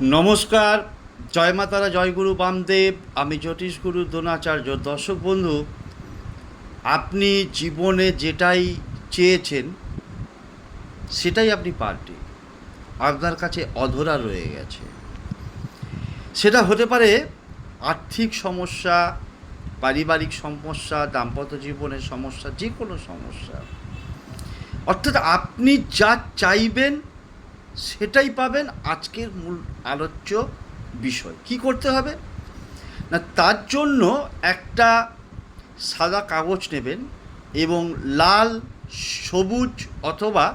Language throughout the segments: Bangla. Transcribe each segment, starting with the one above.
নমস্কার, জয় মা তারা, জয় গুরু বামদেব। আমি জ্যোতিষ গুরু দ্রোণাচার্য। দর্শক বন্ধু, আপনি জীবনে যেটাই চেয়েছেন সেটাই আপনি পাননি, আপনার কাছে অধরা রয়ে গেছে। সেটা হতে পারে আর্থিক সমস্যা, পারিবারিক সমস্যা, দাম্পত্য জীবনের সমস্যা, যে কোনো সমস্যা। অর্থাৎ আপনি যা চাইবেন সেটাই পাবেন। আজকের মূল আলোচ্য বিষয় কি করতে হবে না, তার জন্য একটা সাদা কাগজ নেবেন এবং লাল, সবুজ অথবা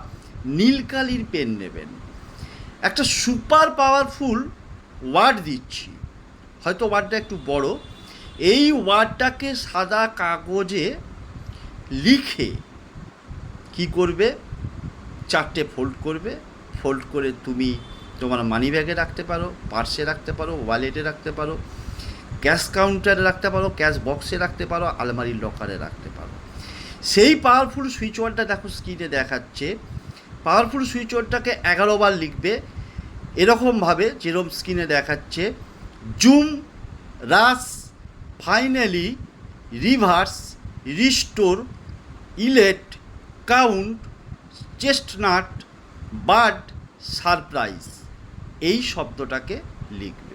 নীল কালির পেন নেবেন। একটা সুপার পাওয়ারফুল ওয়ার্ড দিচ্ছি, হয়তো ওয়ার্ডটা একটু বড়। এই ওয়ার্ডটাকে সাদা কাগজে লিখে কি করবে, 4টে ফোল্ড করবে। ফোল্ড করে তুমি তোমার মানি ব্যাগে রাখতে পারো, পার্সে রাখতে পারো, ওয়ালেটে রাখতে পারো, ক্যাশ কাউন্টারে রাখতে পারো, ক্যাশ বক্সে রাখতে পারো, আলমারির লকারে রাখতে পারো। সেই পাওয়ারফুল সুইচ ওয়ার্ডটা দেখো স্ক্রিনে দেখাচ্ছে। পাওয়ারফুল সুইচ ওয়ার্ডটাকে 11বার লিখবে, এরকমভাবে যেরকম স্ক্রিনে দেখাচ্ছে: জুম, রাস, finally, reverse, restore, ইলেট, count, chestnut, bird, surprise. এই শব্দটাকে লিখবে।